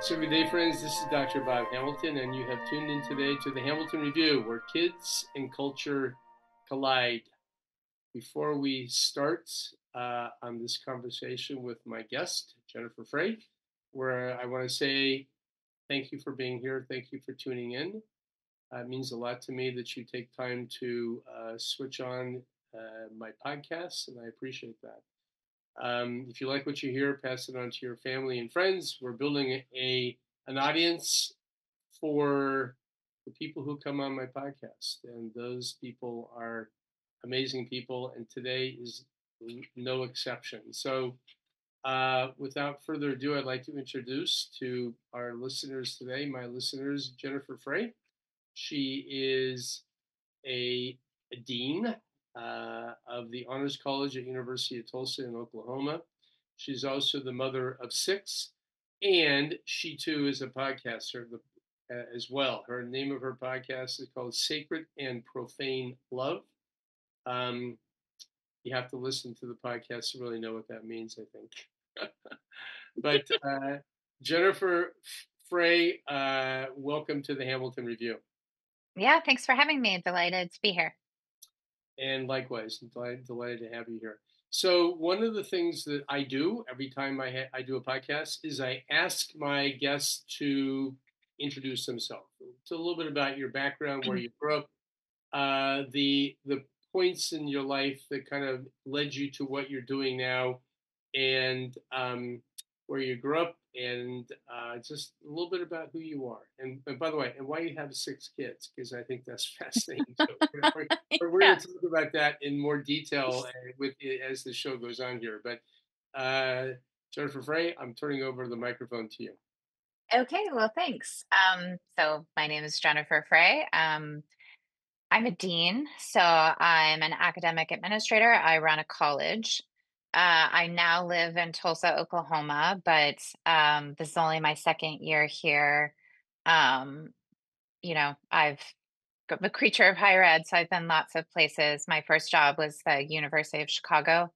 So, good day, friends. This is Dr. Bob Hamilton, and you have tuned in today to the Hamilton Review, where kids and culture collide. Before we start on this conversation with my guest, Jennifer Frey, where I want to say thank you for being here. Thank you for tuning in. It means a lot to me that you take time to switch on my podcast, and I appreciate that. If you like what you hear, pass it on to your family and friends. We're building an audience for the people who come on my podcast, and those people are amazing people, and today is no exception. So, without further ado, I'd like to introduce to our listeners today, my listeners, Jennifer Frey. She is a dean of the Honors College at University of Tulsa in Oklahoma. She's also the mother of six, and she too is a podcaster as well. Her name of her podcast is called Sacred and Profane Love. Um, you have to listen to the podcast to really know what that means, I think. But Jennifer Frey, welcome to the Hamilton Review. Yeah, thanks for having me. Delighted to be here. And likewise, delighted to have you here. So one of the things that I do every time I do a podcast is I ask my guests to introduce themselves. Tell a little bit about your background, where you grew up, the points in your life that kind of led you to what you're doing now, and where you grew up, and just a little bit about who you are. And by the way, and why you have six kids, because I think that's fascinating too. We're Yeah. going to talk about that in more detail as the show goes on here. But Jennifer Frey, I'm turning over the microphone to you. Okay, well, thanks. So my name is Jennifer Frey. I'm a dean, so I'm an academic administrator. I run a college. I now live in Tulsa, Oklahoma, but this is only my second year here. Um, I'm a creature of higher ed, so I've been lots of places. My first job was the University of Chicago.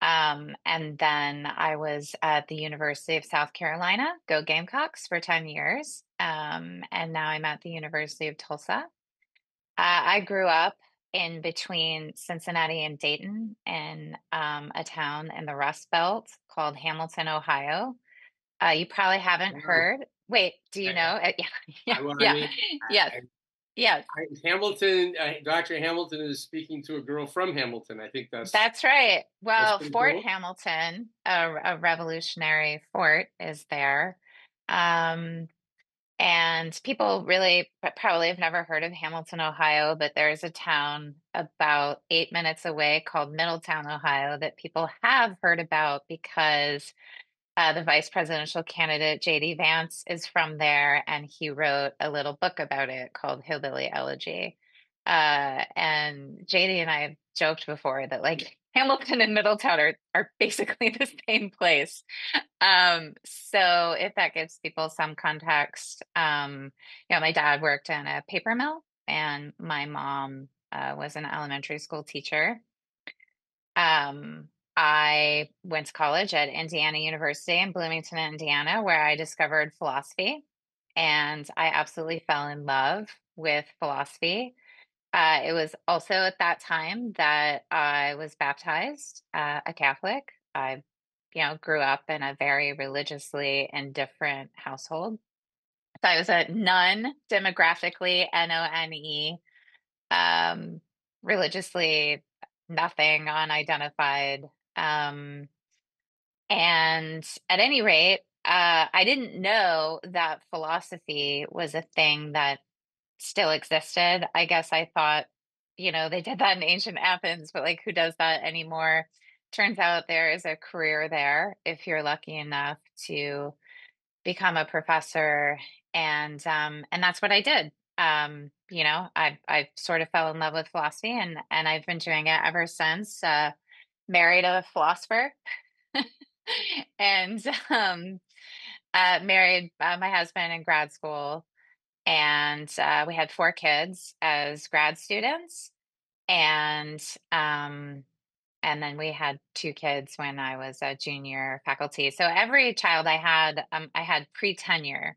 And then I was at the University of South Carolina, go Gamecocks, for 10 years. And now I'm at the University of Tulsa. I grew up in between Cincinnati and Dayton in a town in the Rust Belt called Hamilton, Ohio. You probably haven't Wow. heard. Wait, do you I, know? Yeah, well, I yeah, mean, yes, yes. Hamilton, Dr. Hamilton is speaking to a girl from Hamilton. I think That's right. that's Well, pretty Fort cool. Hamilton, a revolutionary fort, is there. Um, and people really probably have never heard of Hamilton, Ohio, but there's a town about 8 minutes away called Middletown, Ohio, that people have heard about because the vice presidential candidate, J.D. Vance, is from there, and he wrote a little book about it called Hillbilly Elegy. And JD and I have joked before that like Hamilton and Middletown are basically the same place. So if that gives people some context, my dad worked in a paper mill and my mom was an elementary school teacher. I went to college at Indiana University in Bloomington, Indiana, where I discovered philosophy. And I absolutely fell in love with philosophy. It was also at that time that I was baptized, a Catholic. I grew up in a very religiously indifferent household. So I was a nun, demographically None, um, religiously nothing, unidentified. Um, and at any rate, I didn't know that philosophy was a thing that still existed. I guess I thought, they did that in ancient Athens, but like who does that anymore? Turns out there is a career there if you're lucky enough to become a professor, and that's what I did. I sort of fell in love with philosophy, and I've been doing it ever since. Married a philosopher, and married my husband in grad school, and we had 4 kids as grad students. And And then we had two kids when I was a junior faculty. So every child I had pre-tenure.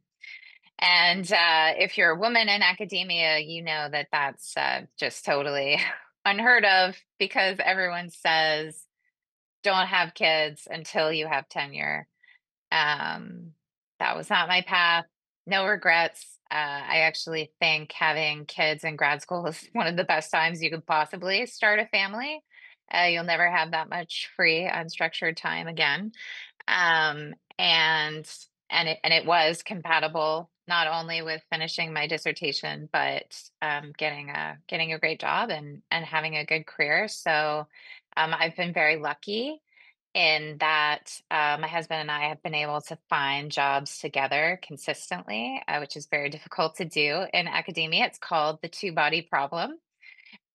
And if you're a woman in academia, you know that that's just totally unheard of because everyone says don't have kids until you have tenure. Um, that was not my path. No regrets. I actually think having kids in grad school is one of the best times you could possibly start a family. You'll never have that much free, unstructured time again. Um, and and it was compatible not only with finishing my dissertation, but getting a great job and having a good career. So I've been very lucky in that my husband and I have been able to find jobs together consistently, which is very difficult to do in academia. It's called the two-body problem.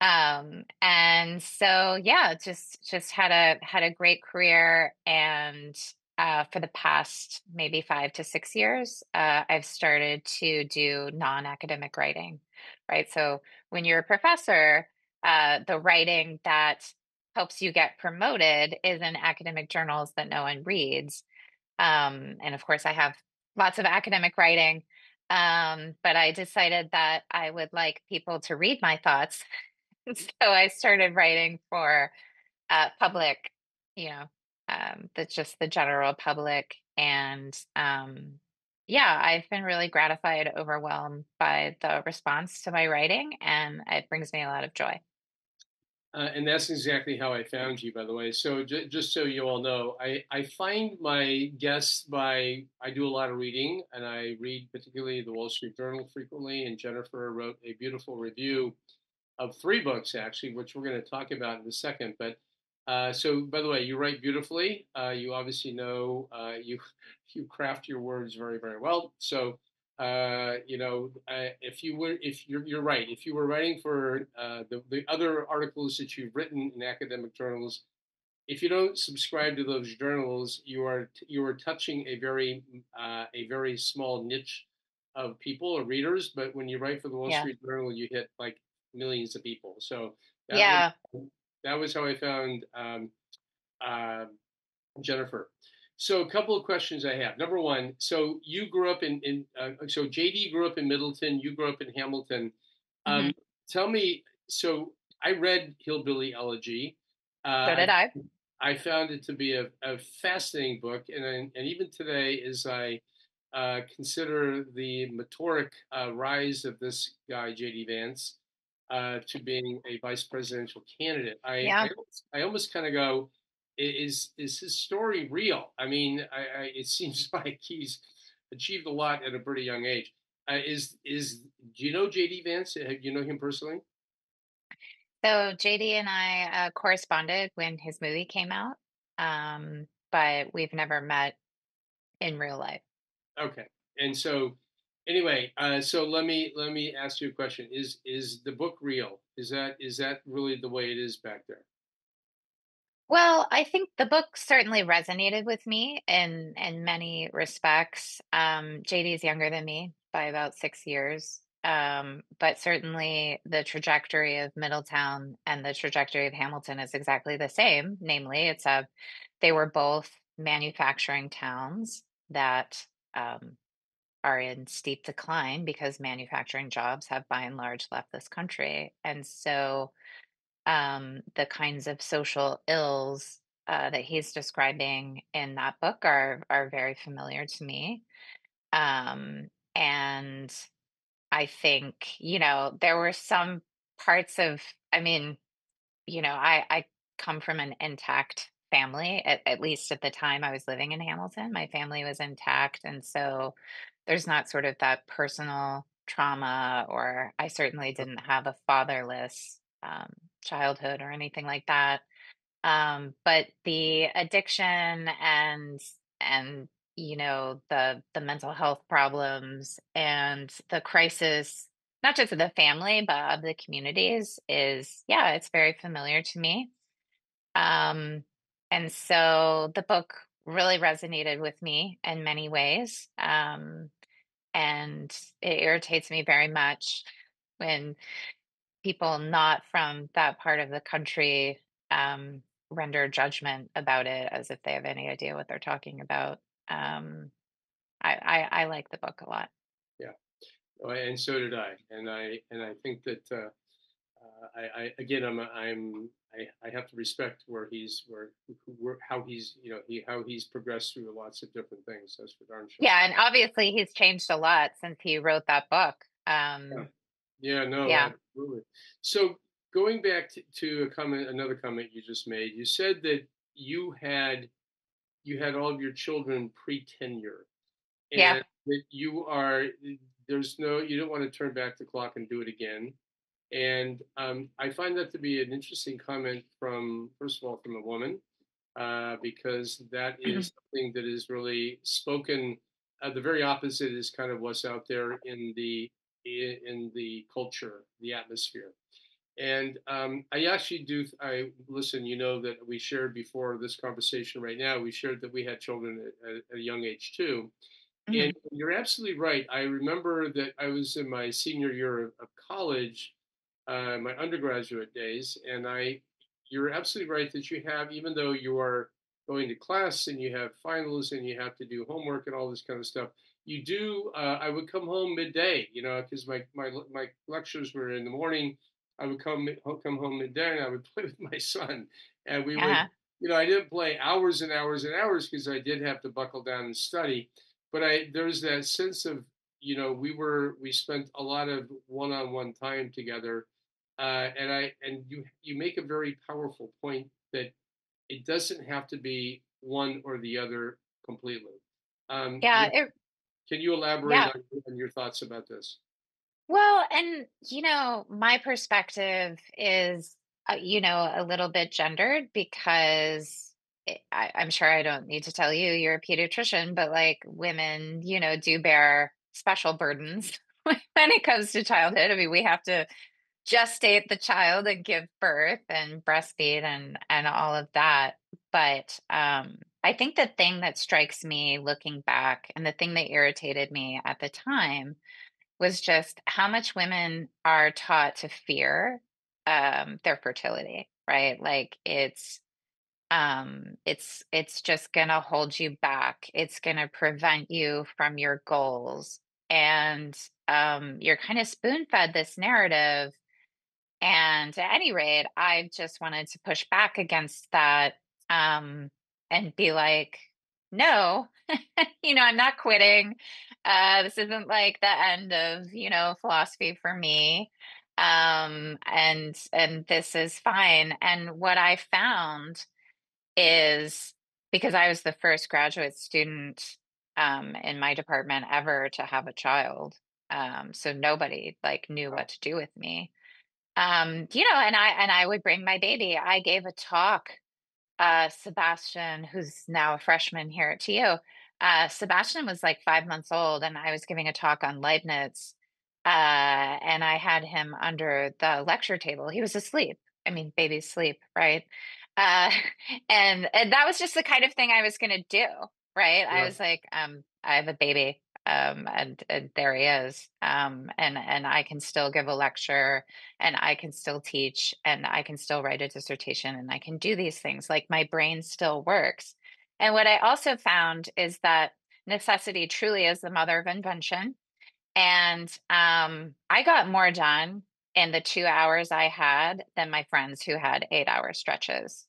And so yeah, just had a great career, and for the past maybe 5 to 6 years, I've started to do non-academic writing, right? So when you're a professor, the writing that helps you get promoted is in academic journals that no one reads. And of course, I have lots of academic writing, but I decided that I would like people to read my thoughts. So I started writing for public, you know, that's just the general public. And yeah, I've been really gratified, overwhelmed by the response to my writing, and it brings me a lot of joy. And that's exactly how I found you, by the way. So just so you all know, I find my guests by I do a lot of reading, and I read particularly the Wall Street Journal frequently. And Jennifer wrote a beautiful review of three books, actually, which we're going to talk about in a second. But so, by the way, you write beautifully. You obviously know you craft your words very, very well. So, if you were, if you're right, if you were writing for the other articles that you've written in academic journals, if you don't subscribe to those journals, you are touching a very small niche of people or readers. But when you write for the Wall Yeah. Street Journal, you hit like millions of people. So that was Yeah. that was how I found uh, Jennifer. So a couple of questions I have. Number one, so you grew up so JD grew up in Middleton. You grew up in Hamilton. Hmm. Um, Tell me. So I read Hillbilly Elegy. So Uh, did I. I found it to be a fascinating book, and even today, as I consider the meteoric rise of this guy J.D. Vance to being a vice presidential candidate, Yeah. I almost kind of go, is his story real? I mean, it seems like he's achieved a lot at a pretty young age. Is Do you know J.D. Vance? Do you know him personally? So JD and I corresponded when his movie came out, but we've never met in real life. Okay. And so anyway, so let me ask you a question. Is the book real? Is that really the way it is back there? Well, I think the book certainly resonated with me in many respects. JD is younger than me by about 6 years. But certainly the trajectory of Middletown and the trajectory of Hamilton is exactly the same. Namely, they were both manufacturing towns that are in steep decline because manufacturing jobs have by and large left this country. And so the kinds of social ills that he's describing in that book are very familiar to me. And I think, there were some parts of, I mean, I come from an intact family, at least at the time I was living in Hamilton. My family was intact. And so there's not sort of that personal trauma, or I certainly didn't have a fatherless childhood or anything like that. But the addiction and the mental health problems and the crisis, not just of the family but of the communities, is, yeah, it's very familiar to me. Um, and so the book really resonated with me in many ways. And it irritates me very much when people not from that part of the country render judgment about it as if they have any idea what they're talking about. Um, I like the book a lot. Yeah. Oh, and so did I. And I think that I again I have to respect where how he's how he's progressed through lots of different things. That's for darn sure. Yeah, and obviously he's changed a lot since he wrote that book. Yeah. Yeah. No. Yeah. Absolutely. So going back to another comment you just made, you said that you had you had all of your children pre-tenure, Yeah. and that there's no you don't want to turn back the clock and do it again. And I find that to be an interesting comment from, first of all, from a woman, because that is something that is really spoken. The very opposite is kind of what's out there in the culture, the atmosphere. And I actually do. I listen. You know that we shared before this conversation. Right now, we shared that we had children at a young age too. And Mhm. you're absolutely right. I remember that I was in my senior year of college, my undergraduate days, and you're absolutely right that you have, even though you are going to class and you have finals and you have to do homework and all this kind of stuff, you do. I would come home midday, because my lectures were in the morning. I would come home midday and I would play with my son, and we would. Uh-huh. I didn't play hours and hours and hours because I did have to buckle down and study, but there's that sense of we spent a lot of one-on-one time together, and you make a very powerful point that it doesn't have to be one or the other completely. um, Yeah, what, can you elaborate yeah. on your thoughts about this? Well, and my perspective is, a little bit gendered because I'm sure I don't need to tell you, you're a pediatrician, but like women, do bear special burdens when it comes to childhood. I mean, we have to gestate the child and give birth and breastfeed and all of that. But I think the thing that strikes me looking back, and the thing that irritated me at the time, was just how much women are taught to fear their fertility, right? Like it's just gonna hold you back. It's gonna prevent you from your goals. And you're kind of spoon-fed this narrative. And at any rate, I just wanted to push back against that, and be like, no, I'm not quitting. This isn't like the end of, philosophy for me. And this is fine. And what I found is, because I was the first graduate student in my department ever to have a child. So nobody like knew Wow. what to do with me. And I would bring my baby. I gave a talk, Sebastian, who's now a freshman here at TU. Sebastian was like 5 months old, and I was giving a talk on Leibniz. And I had him under the lecture table. He was asleep. I mean, babies sleep, right? Uh, and that was just the kind of thing I was going to do, right? I Yeah. was like, I have a baby, and there he is, and I can still give a lecture, and I can still teach, and I can still write a dissertation, and I can do these things. Like my brain still works. And what I also found is that necessity truly is the mother of invention. And I got more done in the 2 hours I had than my friends who had 8 hour stretches.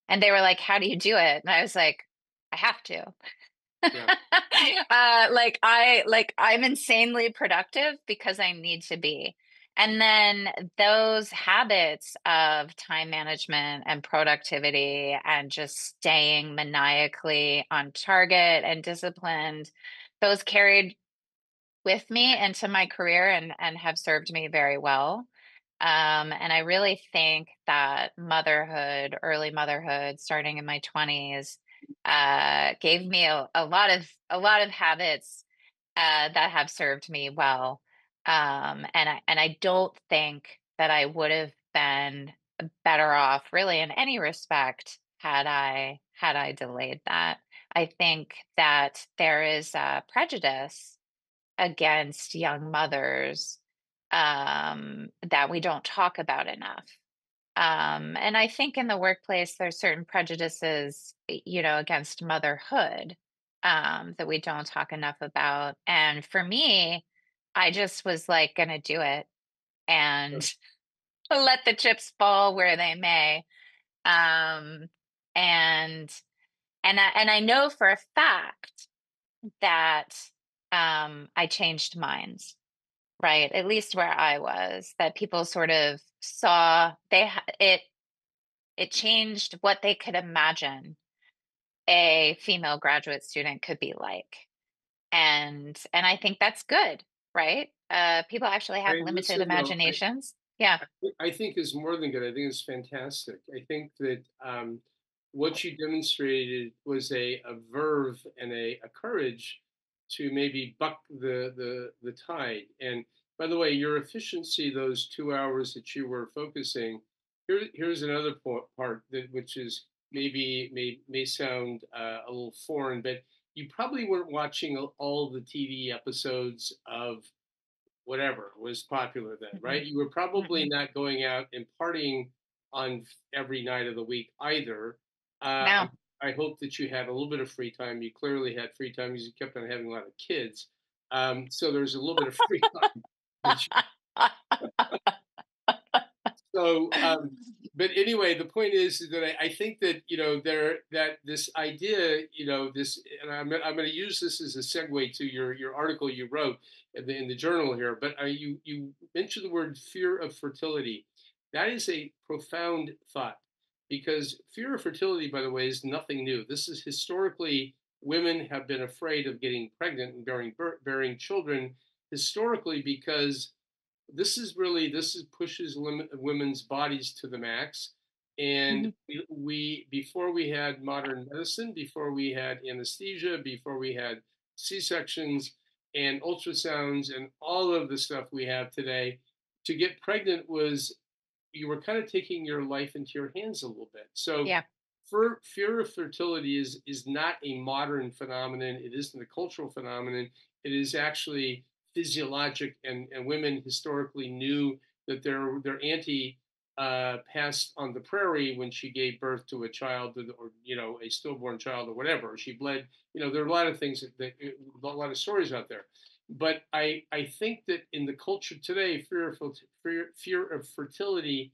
And they were like, "How do you do it?" And I was like, "I have to." Yeah. I'm insanely productive because I need to be. And then those habits of time management and productivity and just staying maniacally on target and disciplined, those carried with me into my career and have served me very well. And I really think that motherhood, early motherhood, starting in my 20s, gave me a lot of habits that have served me well. And I don't think that I would have been better off, really, in any respect, had I delayed that. I think that there is a prejudice against young mothers, that we don't talk about enough. And I think in the workplace, there's certain prejudices, against motherhood, that we don't talk enough about. And for me, I just was like going to do it and let the chips fall where they may. Um, and and I know for a fact that I changed minds, right? At least where I was, that people sort of saw it changed what they could imagine a female graduate student could be like. And I think that's good, right? People actually I have limited listen, though. imaginations. Yeah. I think is more than good. I think it's fantastic. I think that what you demonstrated was a verve and a courage to maybe buck the tide. And by the way, your efficiency, those 2 hours that you were focusing, here's another part that which is maybe may sound a little foreign, but you probably weren't watching all the TV episodes of whatever was popular then, Mm-mm, right? You were probably mm-mm. not going out and partying on every night of the week either. No. I hope that you had a little bit of free time. You clearly had free time because you kept on having a lot of kids. So there's a little bit of free time. So, but anyway, the point is that I think that that this idea, this, and I'm going to use this as a segue to your article you wrote in the journal here. But you mentioned the word fear of fertility. That is a profound thought because fear of fertility, by the way, is nothing new. This is historically women have been afraid of getting pregnant and bearing children historically because this is pushes women's bodies to the max. And Mhm. we before we had modern medicine, before we had anesthesia, before we had C-sections and ultrasounds and all of the stuff we have today, to get pregnant was you were kind of taking your life into your hands a little bit. So Yeah. fear of fertility is not a modern phenomenon. It isn't a cultural phenomenon. It is actually physiologic, and women historically knew that their auntie passed on the prairie when she gave birth to a child, or a stillborn child or whatever. Or she bled. There are a lot of things a lot of stories out there. But I think that in the culture today, fear of fertility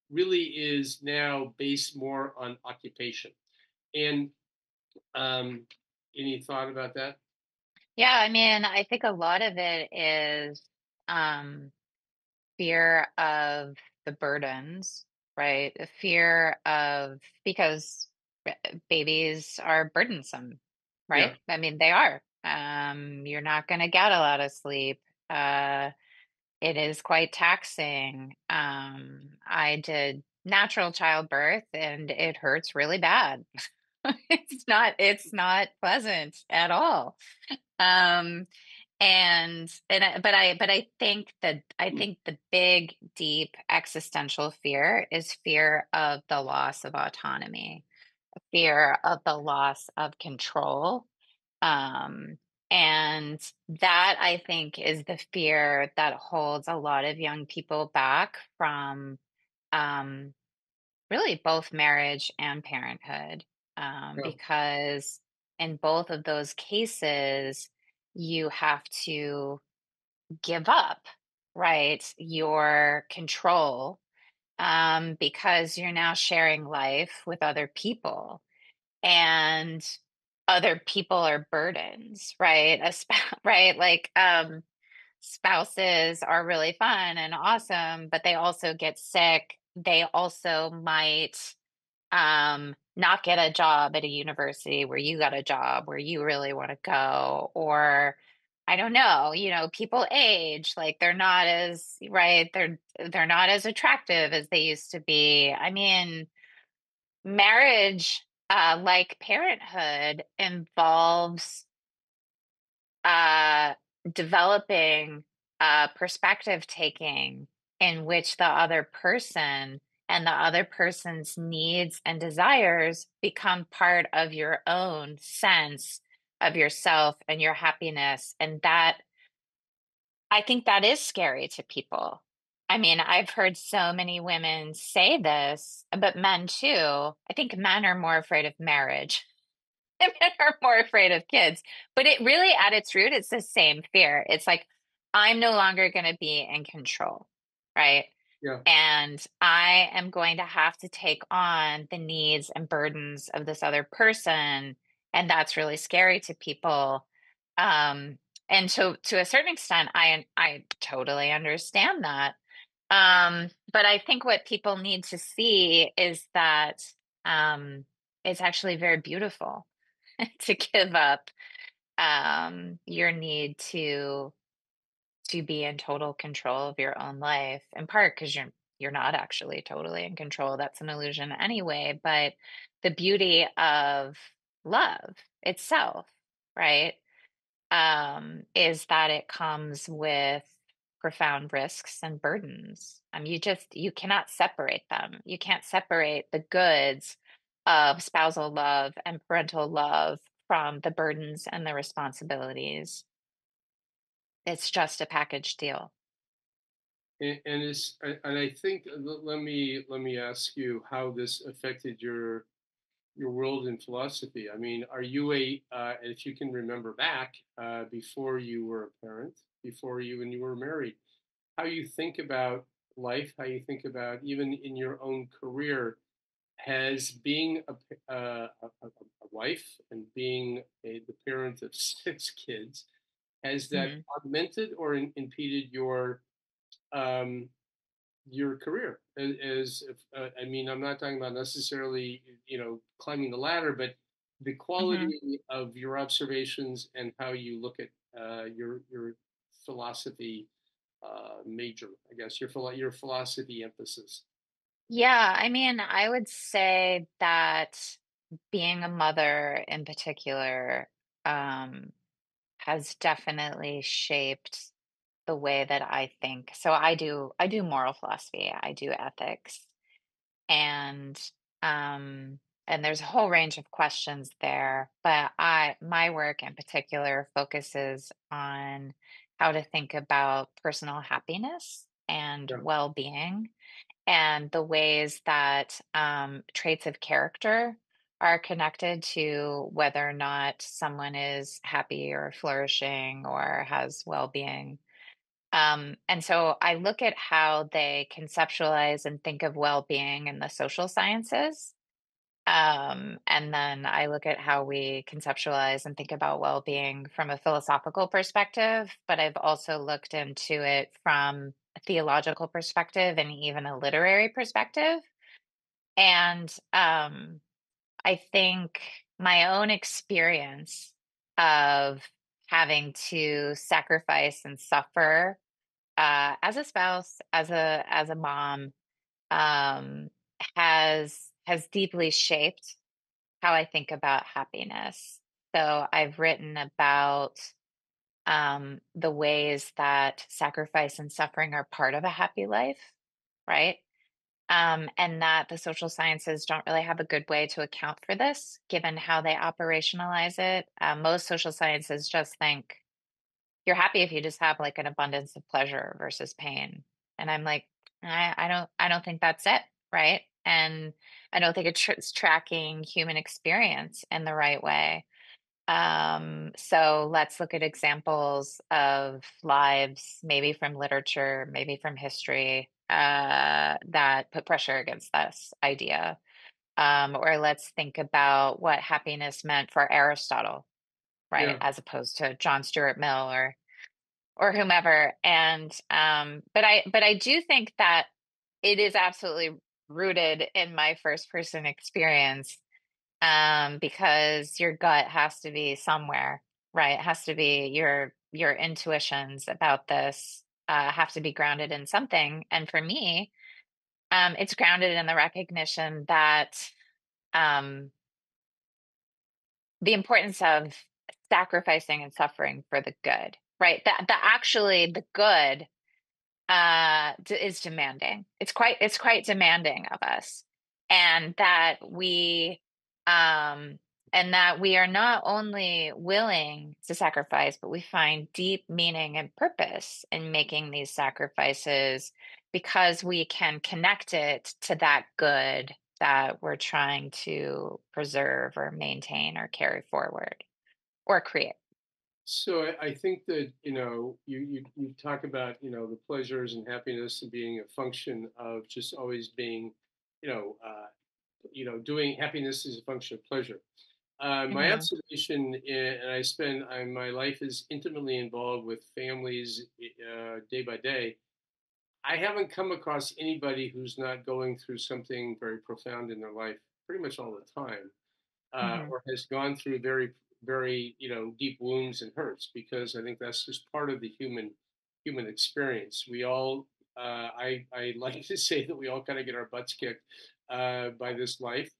really is now based more on occupation. And um, any thought about that? Yeah. I mean, I think a lot of it is um, fear of the burdens, right? The fear of, because babies are burdensome, right? Yeah. I mean, they are. You're not going to get a lot of sleep. It is quite taxing. I did natural childbirth and it hurts really bad. It's not pleasant at all. Um, but I think the big, deep existential fear is fear of the loss of autonomy, fear of the loss of control. Um, and that I think is the fear that holds a lot of young people back from um, really both marriage and parenthood. Yeah. Because in both of those cases, you have to give up, right, your control, because you're now sharing life with other people, and other people are burdens, right? Right? Like, spouses are really fun and awesome, but they also get sick. They also might not get a job at a university where you got a job where you really want to go, or I don't know, people age, like they're not as right, they're not as attractive as they used to be. I mean, marriage, like parenthood, involves uh, developing perspective taking in which the other person and the other person's needs and desires become part of your own sense of yourself and your happiness. And that, I think that is scary to people. I mean, I've heard so many women say this, but men too. I think men are more afraid of marriage. Women are more afraid of kids. But it really, at its root, it's the same fear. It's like, I'm no longer going to be in control, right? Yeah. And I am going to have to take on the needs and burdens of this other person. And that's really scary to people. Um, and to a certain extent, I totally understand that. But I think what people need to see is that um, it's actually very beautiful to give up your need to be in total control of your own life, in part because you're not actually totally in control. That's an illusion anyway. But the beauty of love itself, right? Is that it comes with profound risks and burdens. You cannot separate them. You can't separate the goods of spousal love and parental love from the burdens and the responsibilities. It's just a package deal. And I think let me ask you how this affected your world in philosophy. I mean, are you if you can remember back before you were a parent, before you when you were married, how you think about life, how you think about even in your own career, has being a wife and being the parent of 6 kids, has that Mhm. augmented or impeded um, your career? As if, I mean, I'm not talking about necessarily, climbing the ladder, but the Mhm. quality of your observations and how you look at your philosophy major, I guess, your philosophy emphasis. Yeah, I mean, I would say that being a mother in particular um, has definitely shaped the way that I think. So I do moral philosophy, I do ethics, and um and there's a whole range of questions there, but I my work in particular focuses on how to think about personal happiness and Yeah, well-being and the ways that traits of character are connected to whether or not someone is happy or flourishing or has well-being. And so I look at how they conceptualize and think of well-being in the social sciences. And then I look at how we conceptualize and think about well-being from a philosophical perspective, but I've also looked into it from a theological perspective and even a literary perspective. And I think my own experience of having to sacrifice and suffer as a spouse, as a mom, um, has deeply shaped how I think about happiness. So I've written about the ways that sacrifice and suffering are part of a happy life, right? And that the social sciences don't really have a good way to account for this, given how they operationalize it. Most social sciences just think you're happy if you just have like an abundance of pleasure versus pain. And I'm like, I don't think that's it, right? And I don't think it's tracking human experience in the right way. So let's look at examples of lives, maybe from literature, maybe from history, that put pressure against this idea. Or let's think about what happiness meant for Aristotle, right, yeah, as opposed to John Stuart Mill or whomever. And but I do think that it is absolutely rooted in my first person experience, because your gut has to be somewhere, right? It has to be your intuitions about this have to be grounded in something. And for me, it's grounded in the recognition that um, the importance of sacrificing and suffering for the good, right? That actually the good is demanding. It's quite demanding of us, and um that we are not only willing to sacrifice, but we find deep meaning and purpose in making these sacrifices because we can connect it to that good that we're trying to preserve or maintain or carry forward or create. So I think that you talk about the pleasures and happiness and being a function of just always being you know uh, doing happiness is a function of pleasure. My Hmm. observation, and my life is intimately involved with families day by day. I haven't come across anybody who's not going through something very profound in their life pretty much all the time, Hmm. or has gone through very, very, deep wounds and hurts, because I think that's just part of the human experience. We all, I like to say that we all kind of get our butts kicked by this life,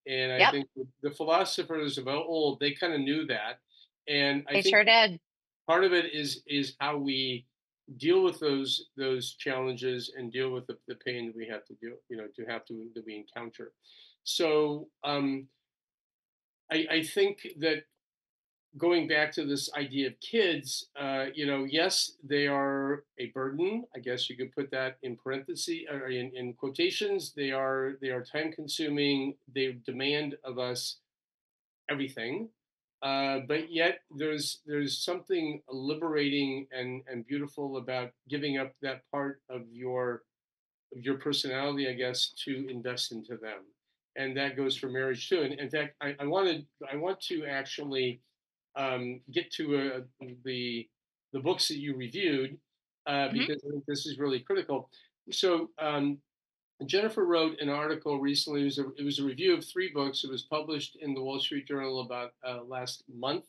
and I Yep, think the philosophers of old, they kind of knew that, and I they think sure did. part of it is how we deal with those challenges and deal with the pain that we have to do, to have to that we encounter. So I think that going back to this idea of kids, yes, they are a burden. I guess you could put that in parentheses or in quotations. They are time consuming. They demand of us everything. But yet there's something liberating and beautiful about giving up that part of your personality, I guess, to invest into them. And that goes for marriage too. And in fact, I want to actually get to the books that you reviewed, Hmm. because I think this is really critical. So Jennifer wrote an article recently. It was a review of three books. It was published in the Wall Street Journal about last month,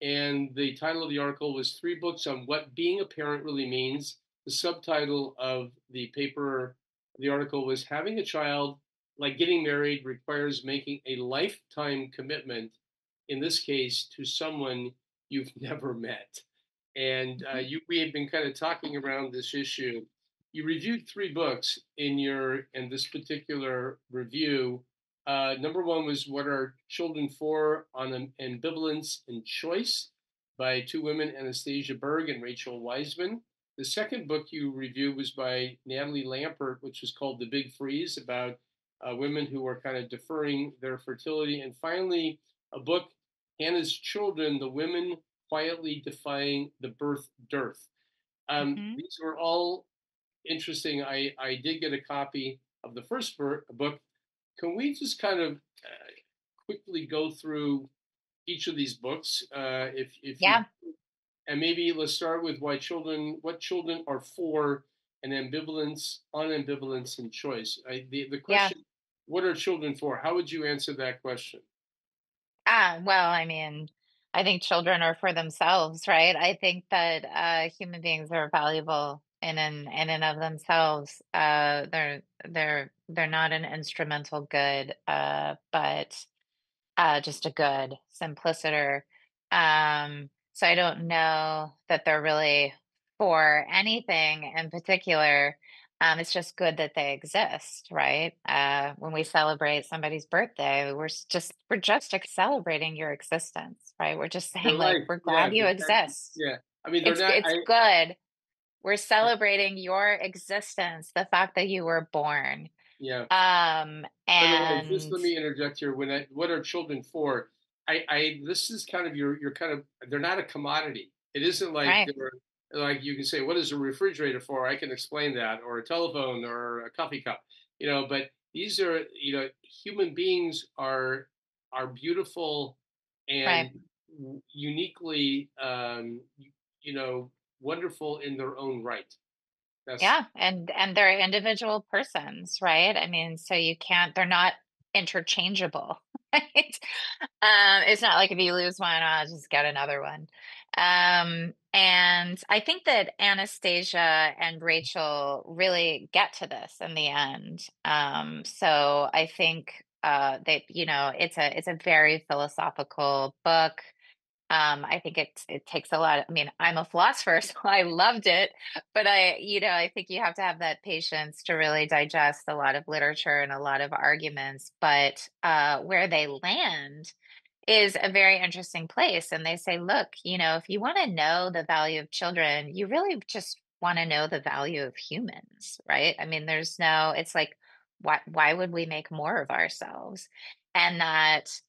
and the title of the article was Three Books on What Being a Parent Really Means. The subtitle of the article was Having a Child, Like Getting Married, Requires Making a Lifetime Commitment, in this case, to someone you've never met. And Hmm. we had been kind of talking around this issue. You reviewed three books in this particular review. Number one was What Are Children For on Ambivalence and Choice by two women, Anastasia Berg and Rachel Wiseman. The second book you reviewed was by Natalie Lampert, which was called The Big Freeze, about women who were kind of deferring their fertility. And finally, a book, Hannah's Children, The Women Quietly Defying the Birth Dearth. Hmm. These were all interesting. I did get a copy of the first book. Can we just kind of quickly go through each of these books, if you, Yeah, and maybe let's start with what children are for, and ambivalence and choice. The yeah. question, what are children for? How would you answer that question? Well, I mean, I think children are for themselves, right? I think that human beings are valuable in and of themselves. They're not an instrumental good, but just a good simpliciter. So I don't know that they're really for anything in particular. It's just good that they exist, right? When we celebrate somebody's birthday, we're just celebrating your existence, right? We're just Their saying like life, we're yeah, glad you exactly, exist. yeah. I mean, they're It's not. it's good. We're celebrating your existence, the fact that you were born. Yeah. By the way, just And let me interject here. What are children for? This is kind of your kind of, they're not a commodity. It isn't like right, they're like you can say, what is a refrigerator for? I can explain that, or a telephone, or a coffee cup. But these are, human beings are beautiful right. and uniquely, you know, wonderful in their own right. That's Yeah, and they're individual persons, right? I mean, so you can't, they're not interchangeable, right? It's not like if you lose one, I'll just get another one. And I think that Anastasia and Rachel really get to this in the end. So I think it's a very philosophical book. I think it takes a lot I mean, I'm a philosopher, so I loved it, but I think you have to have that patience to really digest a lot of literature and a lot of arguments. But where they land is a very interesting place. And they say, look, if you want to know the value of children, you really just want to know the value of humans, right? I mean, there's no, it's like, why would we make more of ourselves? And that's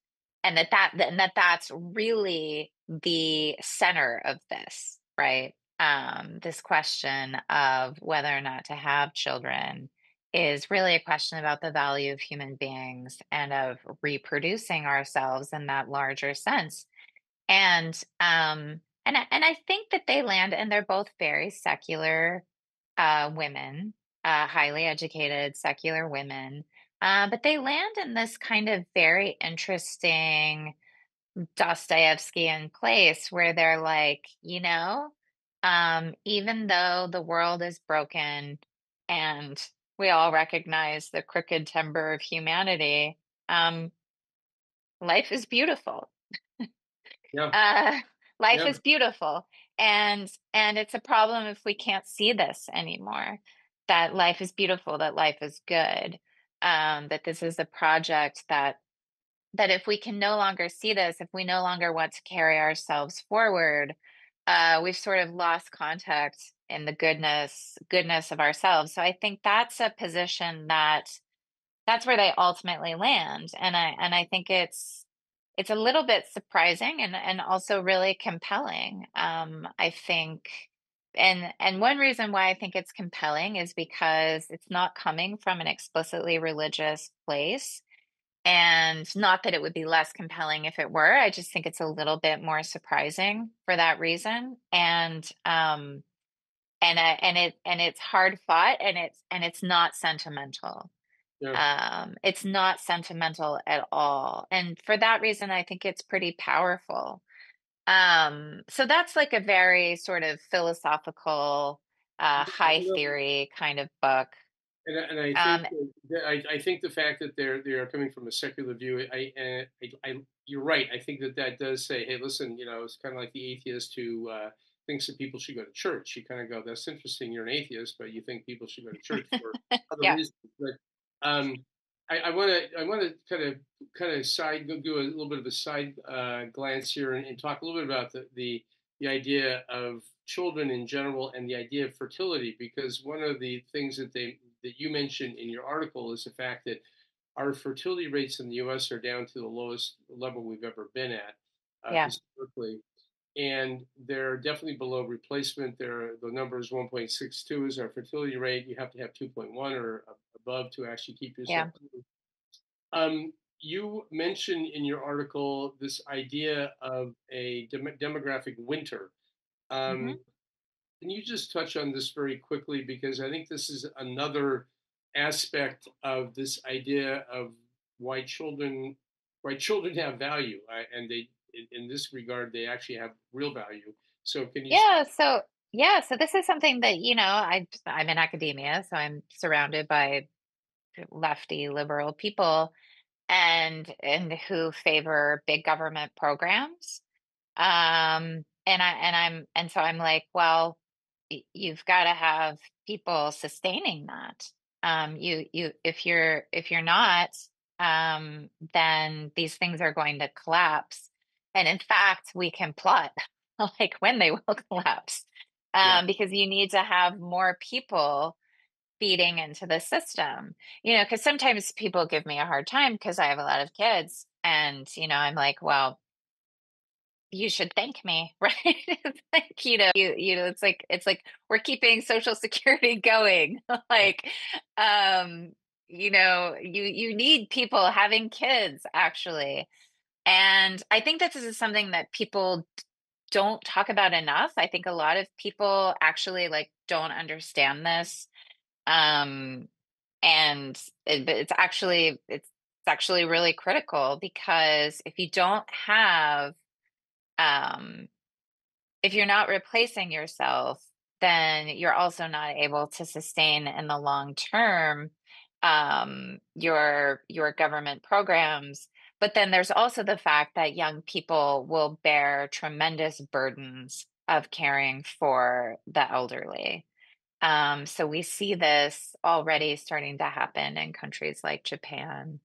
really the center of this, right? This question of whether or not to have children is really a question about the value of human beings and of reproducing ourselves in that larger sense. And I think that they land, and they're both very secular women, highly educated secular women. But they land in this kind of very interesting Dostoevskian place where they're like, even though the world is broken and we all recognize the crooked timber of humanity, um, life is beautiful. Yeah. uh, life Yeah. is beautiful, and it's a problem if we can't see this anymore. That life is beautiful, that life is good, that this is a project that if we can no longer see this, if we no longer want to carry ourselves forward, we've sort of lost contact in the goodness of ourselves. So I think that's a position that's where they ultimately land. And I think it's a little bit surprising and also really compelling. I think and one reason why I think it's compelling is because it's not coming from an explicitly religious place. And not that it would be less compelling if it were. I just think it's a little bit more surprising for that reason. And it's hard fought, and it's not sentimental. Yeah. It's not sentimental at all. And for that reason, I think it's pretty powerful. So that's like a very sort of philosophical, high You know, theory kind of book. and I think Um, I think the fact that they are coming from a secular view, you're right. I think that does say, hey, listen, it's kind of like the atheist who thinks that people should go to church. You kind of go, that's interesting. You're an atheist, but you think people should go to church for other yeah, reasons. But I want to kind of side do a little bit of a side glance here and talk a little bit about the idea of children in general and the idea of fertility, because one of the things that you mentioned in your article is the fact that our fertility rates in the U.S. are down to the lowest level we've ever been at yeah, historically, and they're definitely below replacement. The number is 1.62 is our fertility rate. You have to have 2.1 or above to actually keep yourself. yeah. You mentioned in your article this idea of a demographic winter. Hmm. Um, can you just touch on this very quickly? Because I think this is another aspect of this idea of why children why children have value, and in this regard, they actually have real value. So can you? Yeah, so this is something that, I'm in academia, so I'm surrounded by lefty liberal people and who favor big government programs. And so I'm like, well, you've got to have people sustaining that. If you're not, then these things are going to collapse. And in fact, we can plot like when they will collapse, Yeah, because you need to have more people feeding into the system. Because sometimes people give me a hard time because I have a lot of kids, and I'm like, well, you should thank me, right? It's like, it's like we're keeping Social Security going. Like, you need people having kids, actually. And I think this is something that people don't talk about enough. I think a lot of people actually like don't understand this. Um, and but it's actually really critical, because um if you're not replacing yourself, then you're also not able to sustain in the long term, your government programs. But then there's also the fact that young people will bear tremendous burdens of caring for the elderly. So we see this already starting to happen in countries like Japan.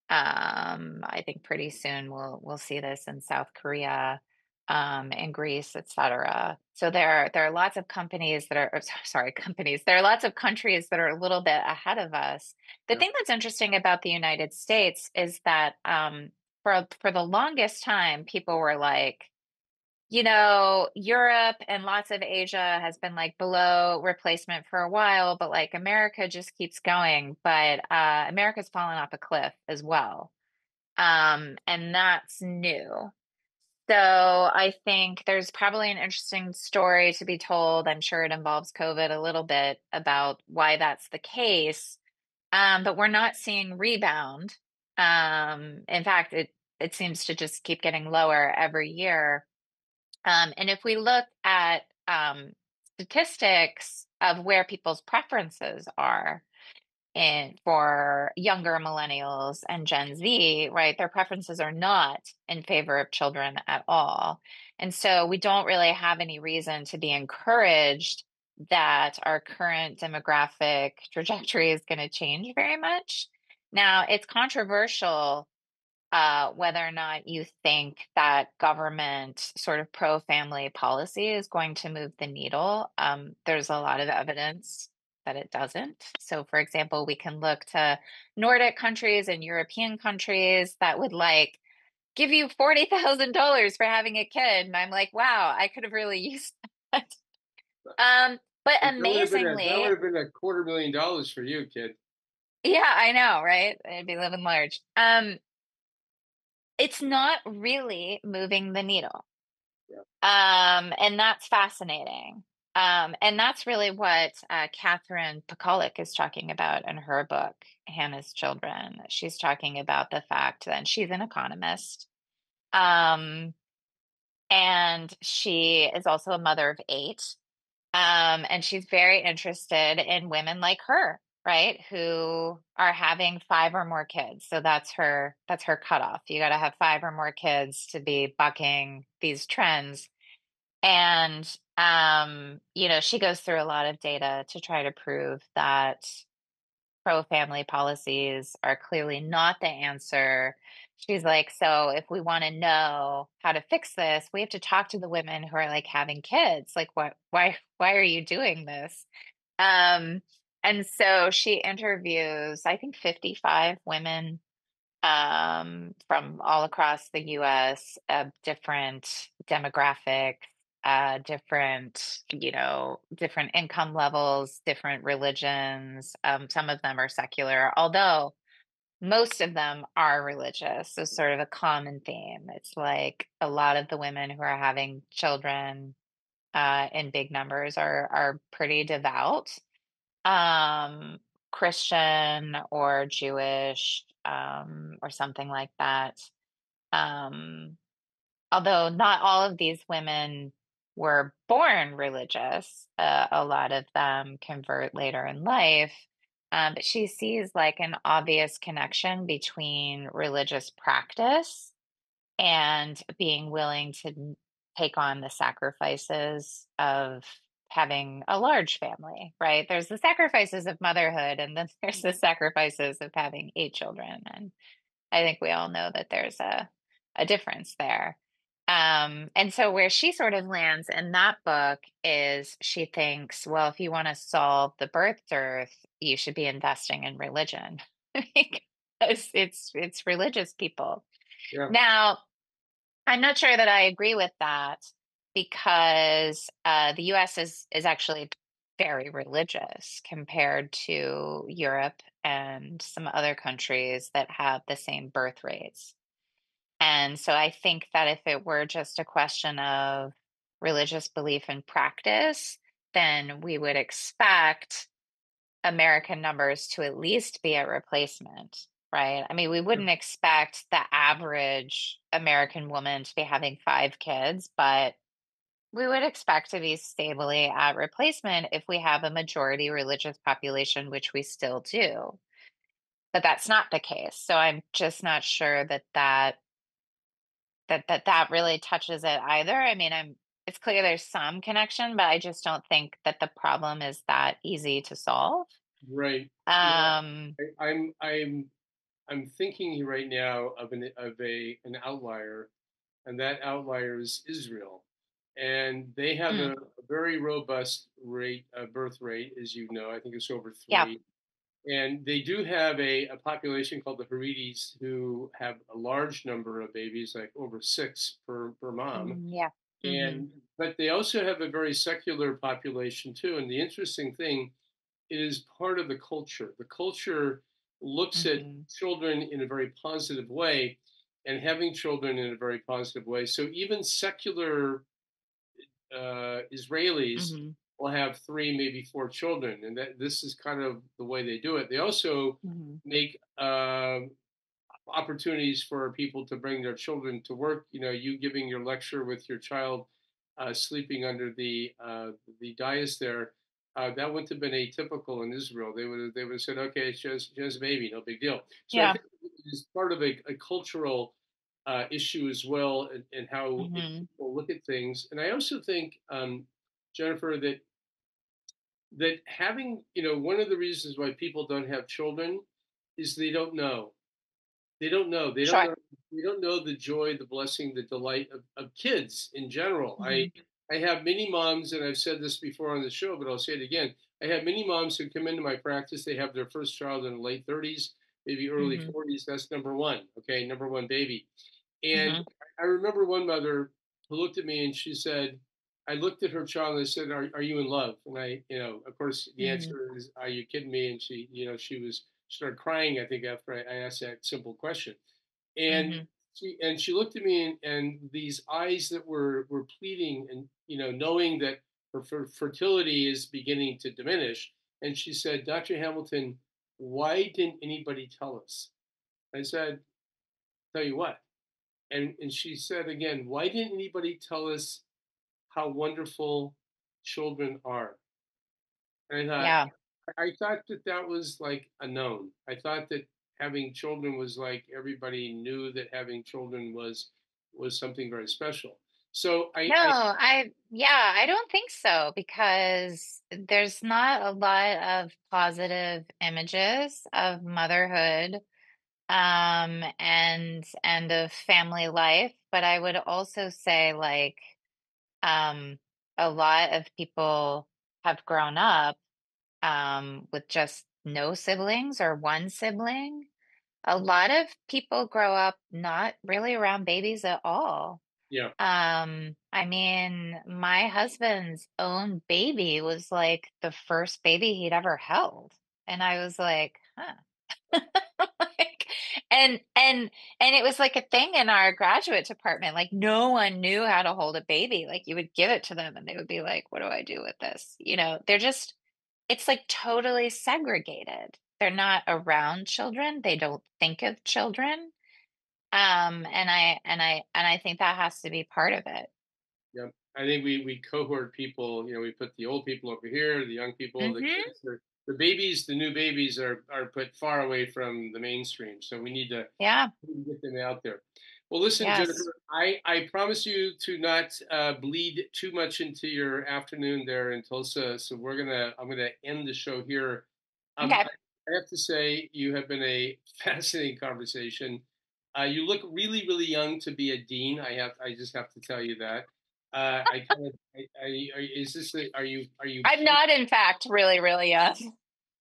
I think pretty soon we'll see this in South Korea. in Greece, etc. So there are lots of companies that are, or sorry, companies. There are lots of countries that are a little bit ahead of us. The Yeah. thing that's interesting about the United States is that for the longest time, people were like, Europe and lots of Asia has been like below replacement for a while, but like America just keeps going. But America's fallen off a cliff as well. And that's new. So I think there's probably an interesting story to be told. I'm sure it involves COVID a little bit about why that's the case. But we're not seeing rebound. In fact, it seems to just keep getting lower every year. And if we look at statistics of where people's preferences are, and for younger millennials and Gen Z, right, their preferences are not in favor of children at all. And so we don't really have any reason to be encouraged that our current demographic trajectory is going to change very much. Now, it's controversial whether or not you think that government sort of pro-family policy is going to move the needle. There's a lot of evidence that it doesn't. So, for example, we can look to Nordic countries and European countries that would like give you $40,000 for having a kid. And I'm like, wow, I could have really used that. But That would amazingly, have been $250,000 for you, kid. yeah, I know, right? I'd be living large. It's not really moving the needle. Yeah. And that's fascinating. And that's really what Catherine Pekalik is talking about in her book, Hannah's Children. She's talking about the fact that she's an economist. Um, and she is also a mother of eight. And she's very interested in women like her, right? Who are having five or more kids. So that's her cutoff. You got to have five or more kids to be bucking these trends. And she goes through a lot of data to try to prove that pro-family policies are clearly not the answer. She's like, so if we want to know how to fix this, we have to talk to the women who are like having kids. Like, what, why are you doing this? Um, and so she interviews, I think, 55 women from all across the US, different demographics, different income levels, different religions. Some of them are secular, although most of them are religious. So, sort of a common theme. It's like a lot of the women who are having children in big numbers are pretty devout, um, Christian or Jewish, or something like that. Um, Although not all of these women were born religious, a lot of them convert later in life. But she sees like an obvious connection between religious practice and being willing to take on the sacrifices of having a large family, right? There's the sacrifices of motherhood, and then there's the sacrifices of having eight children. And I think we all know that there's a difference there. And so where she sort of lands in that book is she thinks, well, if you want to solve the birth dearth, you should be investing in religion because it's religious people. Yeah. Now, I'm not sure that I agree with that because the US is actually very religious compared to Europe and some other countries that have the same birth rates. And so I think that if it were just a question of religious belief and practice, then we would expect American numbers to at least be at replacement, right? I mean, we Yeah. wouldn't expect the average American woman to be having five kids, but we would expect to be stably at replacement if we have a majority religious population, which we still do. But that's not the case. So I'm just not sure that really touches it either. I mean, it's clear there's some connection, but I just don't think that the problem is that easy to solve. Right. Um, I'm thinking right now of an outlier. and that outlier is Israel. And they have Mm. a very robust rate, birth rate, as you know. I think it's over Yeah. 3. And they do have a population called the Haredes who have a large number of babies, like over 6 per mom. Yeah. Hmm. And but they also have a very secular population too. And the interesting thing, it is part of the culture. The culture looks at Hmm. children in a very positive way and having children in a very positive way. So even secular Israelis Hmm. will have 3, maybe 4 children, and that this is kind of the way they do it. They also Hmm. make opportunities for people to bring their children to work. You know, you giving your lecture with your child sleeping under the dais there. That wouldn't have been atypical in Israel. They would have said, okay, she has a baby, no big deal. So I Yeah. think it's part of a cultural issue as well, and how Hmm. people look at things. And I also think, Jennifer, that having, one of the reasons why people don't have children is they don't know. They don't know. They don't Sure. know. They don't know the joy, the blessing, the delight of kids in general. I Hmm. I have many moms, and I've said this before on the show, but I'll say it again. I have many moms who come into my practice. They have their first child in the late 30s, maybe early Hmm. 40s. That's number one. Okay, number one baby. And Hmm. I remember one mother who looked at me and she said, I looked at her child and I said, are you in love? And of course, the Hmm. answer is, are you kidding me? And she started crying, I think, after I asked that simple question. And Hmm. she looked at me, and these eyes that were pleading, and knowing that her fertility is beginning to diminish. And she said, Dr. Hamilton, why didn't anybody tell us? I said, tell you what. And she said again, why didn't anybody tell us how wonderful children are? And Yeah. I thought that that was like a known. I thought that having children was like everybody knew that having children was something very special. So No, I don't think so because there's not a lot of positive images of motherhood, and of family life. But I would also say like, um, a lot of people have grown up, with just no siblings or one sibling. A lot of people grow up not really around babies at all. yeah, I mean, my husband's own baby was like the first baby he'd ever held. And I was like, huh. Like, and it was like a thing in our graduate department. Like no one knew how to hold a baby. Like you would give it to them and they would be like, what do I do with this? They're just, it's like totally segregated. They're not around children. They don't think of children. And I think that has to be part of it. yeah. I think we cohort people. We put the old people over here, the young people, the Hmm. kids. The babies, the new babies are put far away from the mainstream. So Yeah. we need to get them out there. Well, listen, Yes. Jennifer, I promise you to not bleed too much into your afternoon there in Tulsa. So I'm gonna end the show here. Okay. I have to say you have been a fascinating conversation. You look really, really young to be a dean. I just have to tell you that. I kind of, is this, are you I'm not, in fact, really, really young.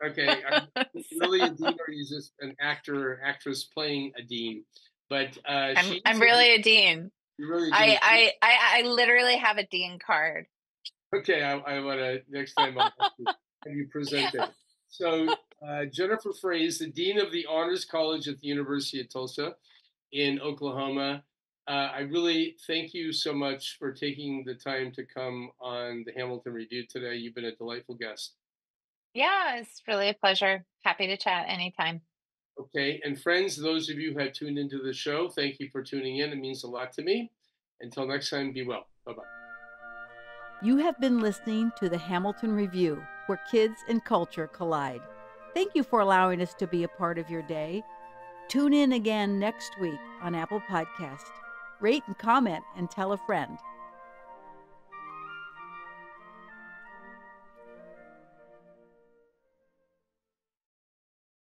okay? Are you So, really a dean, or are you just an actress playing a dean? But I'm she I'm said really a dean. you're really a I dean. I I, I literally have a dean card. Okay, I want to next time I'll have you present it. So Jennifer Fraze, the dean of the Honors College at the University of Tulsa in Oklahoma. I really thank you so much for taking the time to come on the Hamilton Review today. You've been a delightful guest. Yeah, it's really a pleasure. Happy to chat anytime. Okay, and friends, those of you who have tuned into the show, thank you for tuning in. It means a lot to me. Until next time, be well. Bye bye. You have been listening to the Hamilton Review, where kids and culture collide. Thank you for allowing us to be a part of your day. Tune in again next week on Apple Podcast. Rate and comment and tell a friend.